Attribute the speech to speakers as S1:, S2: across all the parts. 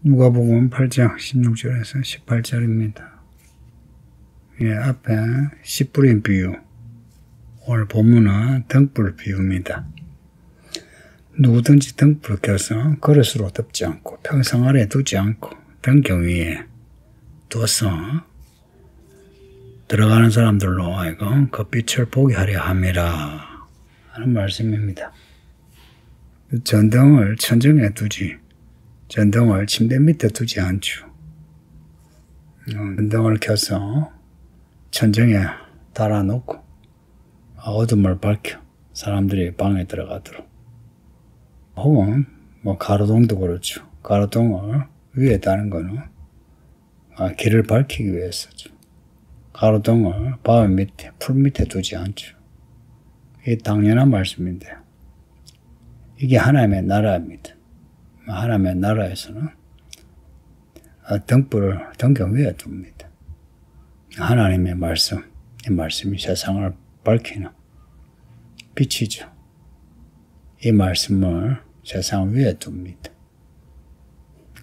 S1: 누가복음 8장 16절에서 18절입니다. 예, 앞에 씨 뿌린 비유, 오늘 본문은 등불 비유입니다. 누구든지 등불을 켜서 그릇으로 덮지 않고 평상 아래 두지 않고 등경 위에 두어서 들어가는 사람들로 하여금 그 빛을 보게 하려 함이라 하는 말씀입니다. 전등을 천정에 두지, 전등을 침대 밑에 두지 않죠. 전등을 켜서 천정에 달아놓고 어둠을 밝혀 사람들이 방에 들어가도록, 혹은 가로등도 그렇죠. 가로등을 위에 다는 거는 길을 밝히기 위해서죠. 가로등을 바위 밑에, 풀 밑에 두지 않죠. 이게 당연한 말씀인데, 이게 하나님의 나라입니다. 하나님의 나라에서는 등불을 등경 위에 둡니다. 하나님의 말씀, 이 말씀이 세상을 밝히는 빛이죠. 이 말씀을 세상 위에 둡니다.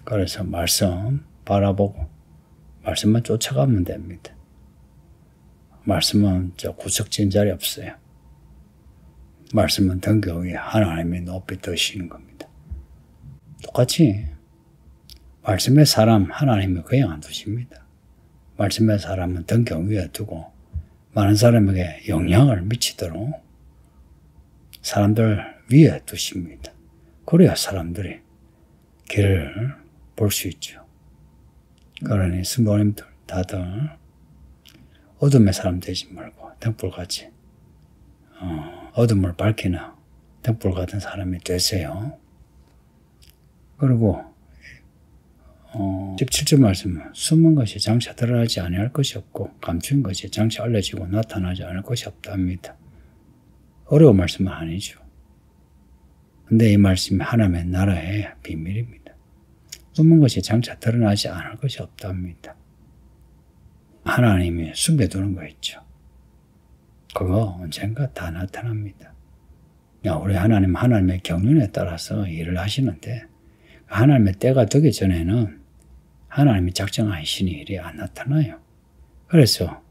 S1: 그래서 말씀 바라보고 말씀만 쫓아가면 됩니다. 말씀은 구석진 자리 없어요. 말씀은 등경 위에 하나님이 높이 드시는 겁니다. 똑같이 말씀의 사람 하나님이 그냥 안 두십니다. 말씀의 사람은 등경 위에 두고 많은 사람에게 영향을 미치도록 사람들 위에 두십니다. 그래야 사람들이 길을 볼 수 있죠. 그러니 성도님들 다들 어둠의 사람 되지 말고 등불같이 어둠을 밝히는 등불 같은 사람이 되세요. 그리고 17절 말씀은 숨은 것이 장차 드러나지 아니할 것이 없고 감춘 것이 장차 알려지고 나타나지 않을 것이 없답니다. 어려운 말씀은 아니죠. 근데 이 말씀이 하나님의 나라의 비밀입니다. 숨은 것이 장차 드러나지 않을 것이 없답니다. 하나님이 숨겨두는 거 있죠. 그거 언젠가 다 나타납니다. 우리 하나님의 경륜에 따라서 일을 하시는데, 하나님의 때가 되기 전에는 하나님이 작정하시는 일이 안 나타나요. 그래서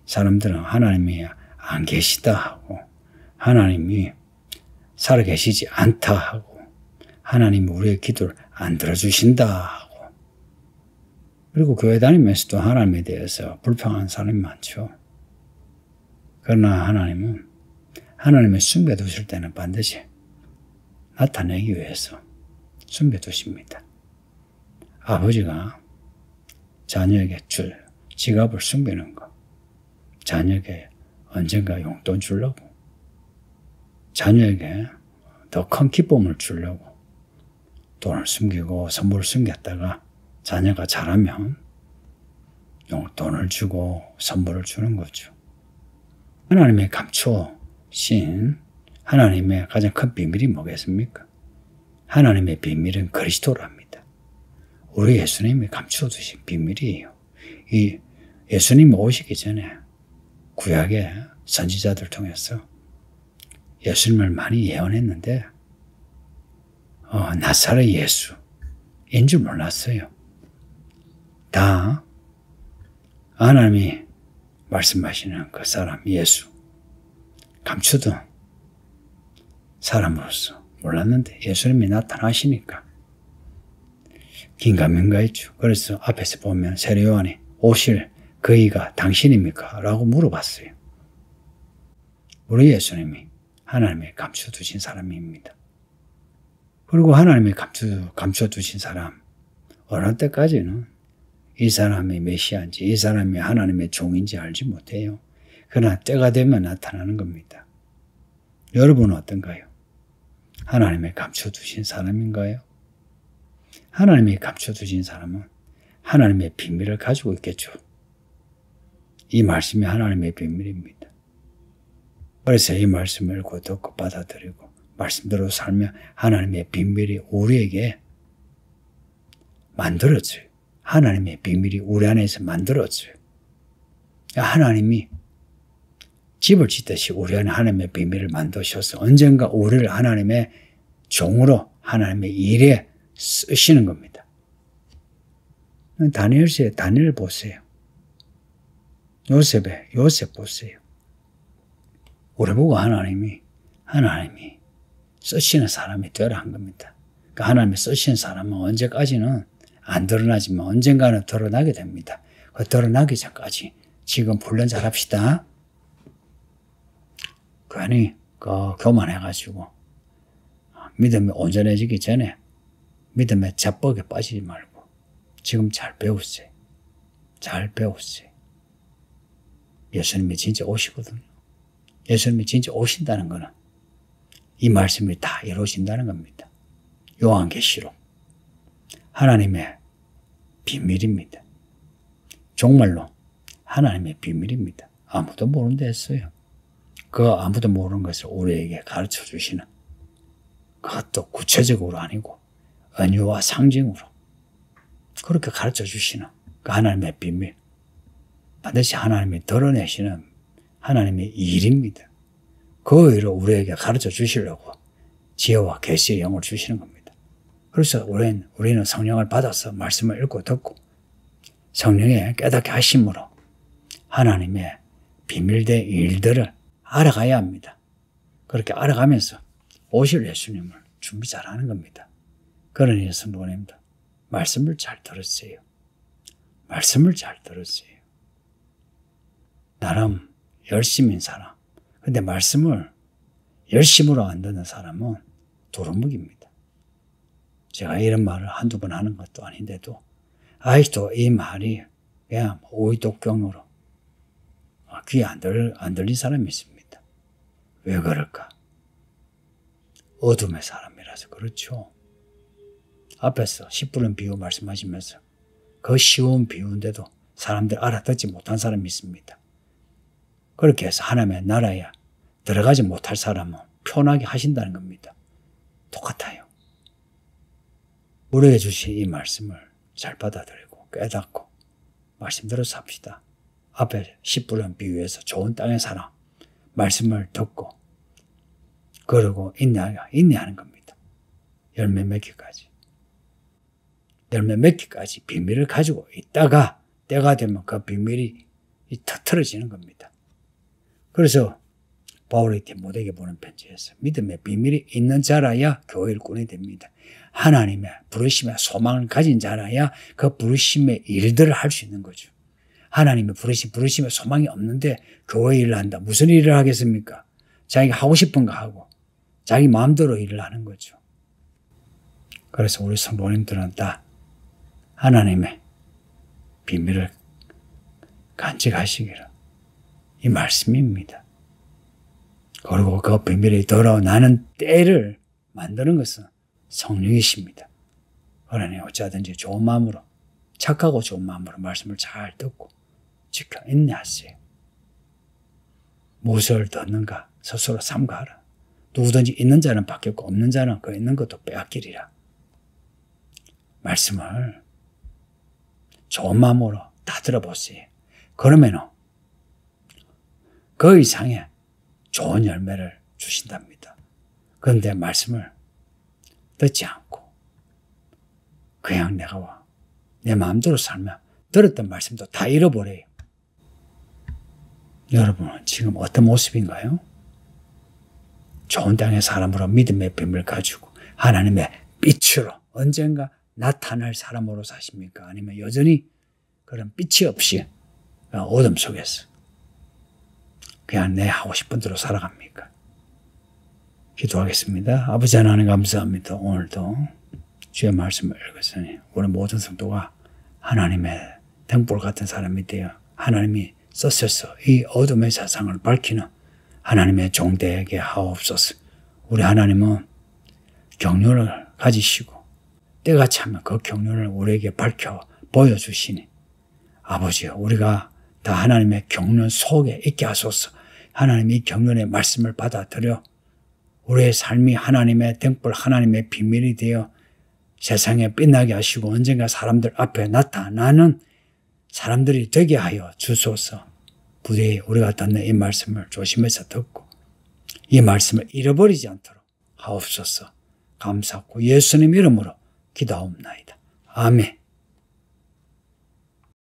S1: 사람들은 하나님이 안 계시다 하고, 하나님이 살아계시지 않다 하고, 하나님이 우리의 기도를 안 들어주신다 하고, 그리고 교회 다니면서도 하나님에 대해서 불평하는 사람이 많죠. 그러나 하나님은 하나님이 숨겨두실 때는 반드시 나타내기 위해서 숨겨두십니다. 아버지가 자녀에게 줄 지갑을 숨기는 거, 자녀에게 언젠가 용돈 주려고, 자녀에게 더 큰 기쁨을 주려고 돈을 숨기고 선물을 숨겼다가 자녀가 자라면 용돈을 주고 선물을 주는 거죠. 하나님의 감추신 하나님의 가장 큰 비밀이 뭐겠습니까? 하나님의 비밀은 그리스도랍니다. 우리 예수님이 감춰두신 비밀이에요. 이 예수님이 오시기 전에 구약의 선지자들 통해서 예수님을 많이 예언했는데 나사렛 예수인 줄 몰랐어요. 다 하나님이 말씀하시는 그 사람 예수, 감추던 사람으로서 몰랐는데 예수님이 나타나시니까 긴가민가했죠. 그래서 앞에서 보면 세례 요한이 오실 그이가 당신입니까? 라고 물어봤어요. 우리 예수님이 하나님이 감춰두신 사람입니다. 그리고 하나님이 감춰두신 사람, 어느 때까지는 이 사람이 메시아인지 이 사람이 하나님의 종인지 알지 못해요. 그러나 때가 되면 나타나는 겁니다. 여러분은 어떤가요? 하나님이 감춰두신 사람인가요? 하나님이 감춰두신 사람은 하나님의 비밀을 가지고 있겠죠. 이 말씀이 하나님의 비밀입니다. 그래서 이 말씀을 듣고 받아들이고 말씀대로 살면 하나님의 비밀이 우리에게 만들어져요. 하나님의 비밀이 우리 안에서 만들어져요. 하나님이 집을 짓듯이 우리 안에 하나님의 비밀을 만드셔서 언젠가 우리를 하나님의 종으로 하나님의 일에 쓰시는 겁니다. 다니엘서의 다니엘 보세요. 요셉 보세요. 우리 보고 하나님이 쓰시는 사람이 되라 한 겁니다. 그러니까 하나님이 쓰시는 사람은 언제까지는 안 드러나지만 언젠가는 드러나게 됩니다. 그 드러나기 전까지 지금 훈련 잘합시다. 괜히 교만해가지고 믿음이 온전해지기 전에 믿음의 자뻑에 빠지지 말고 지금 잘 배우세요. 잘 배우세요. 예수님이 진짜 오시거든요. 예수님이 진짜 오신다는 거는 이 말씀이 다 이루어진다는 겁니다. 요한계시록 하나님의 비밀입니다. 정말로 하나님의 비밀입니다. 아무도 모르는 데 했어요. 그 아무도 모르는 것을 우리에게 가르쳐 주시는, 그것도 구체적으로 아니고 은유와 상징으로 그렇게 가르쳐 주시는 그 하나님의 비밀, 반드시 하나님이 드러내시는 하나님의 일입니다. 그 일을 우리에게 가르쳐 주시려고 지혜와 계시의 영을 주시는 겁니다. 그래서 우리는 성령을 받아서 말씀을 읽고 듣고 성령의 깨닫게 하심으로 하나님의 비밀된 일들을 알아가야 합니다. 그렇게 알아가면서 오실 예수님을 준비 잘하는 겁니다. 그러니 성도님들, 말씀을 잘 들으세요. 말씀을 잘 들으세요. 나름 열심인 사람, 근데 말씀을 열심으로 안 듣는 사람은 도루묵입니다. 제가 이런 말을 한두 번 하는 것도 아닌데도 아직도 이 말이 그냥 오이독경으로 귀에 안 들린 사람이 있습니다. 왜 그럴까? 어둠의 사람이라서 그렇죠. 앞에서 10분은 비유 말씀하시면서 그 쉬운 비유인데도 사람들 알아듣지 못한 사람이 있습니다. 그렇게 해서 하나님의 나라에 들어가지 못할 사람은 편하게 하신다는 겁니다. 똑같아요. 우리에게 주신 이 말씀을 잘 받아들이고 깨닫고 말씀대로 삽시다. 앞에 10분은 비유에서 좋은 땅의 사람 말씀을 듣고 그러고 인내하는 겁니다. 열매 맺기까지. 열매 맺기까지 비밀을 가지고 있다가 때가 되면 그 비밀이 터트려지는 겁니다. 그래서 바울이 디모데에게 보낸 편지에서 믿음의 비밀이 있는 자라야 교회 일꾼이 됩니다. 하나님의 부르심의 소망을 가진 자라야 그 부르심의 일들을 할 수 있는 거죠. 하나님의 부르심의 소망이 없는데 교회 일을 한다. 무슨 일을 하겠습니까? 자기가 하고 싶은 거 하고 자기 마음대로 일을 하는 거죠. 그래서 우리 성도님들은 다 하나님의 비밀을 간직하시기를 이 말씀입니다. 그리고 그 비밀이 드러나는 때를 만드는 것은 성령이십니다. 그러니 어찌하든지 좋은 마음으로, 착하고 좋은 마음으로 말씀을 잘 듣고 지켜 인내하세요. 무엇을 듣는가 스스로 삼가하라. 누구든지 있는 자는 받겠고 없는 자는 그 있는 것도 빼앗기리라. 말씀을 좋은 마음으로 다 들어보세요. 그러면은 그 이상의 좋은 열매를 주신답니다. 그런데 말씀을 듣지 않고 그냥 내가 내 마음대로 살면 들었던 말씀도 다 잃어버려요. 여러분은 지금 어떤 모습인가요? 좋은 땅의 사람으로 믿음의 비밀을 가지고 하나님의 빛으로 언젠가 나타날 사람으로 사십니까? 아니면 여전히 그런 빛이 없이 어둠 속에서 그냥 내 하고 싶은 대로 살아갑니까? 기도하겠습니다. 아버지 하나님 감사합니다. 오늘도 주의 말씀을 읽었으니 우리 모든 성도가 하나님의 등불 같은 사람이 되어 하나님이 쓰셔서 이 어둠의 세상을 밝히는 하나님의 종되게 하옵소서. 우리 하나님은 경륜을 가지시고 때가 차면 그 경륜을 우리에게 밝혀 보여주시니 아버지 우리가 다 하나님의 경륜 속에 있게 하소서. 하나님이 이 경륜의 말씀을 받아들여 우리의 삶이 하나님의 등불 하나님의 비밀이 되어 세상에 빛나게 하시고 언젠가 사람들 앞에 나타나는 사람들이 되게 하여 주소서. 부디 우리가 듣는 이 말씀을 조심해서 듣고 이 말씀을 잃어버리지 않도록 하옵소서. 감사하고 예수님 이름으로 기도하옵나이다. 아멘.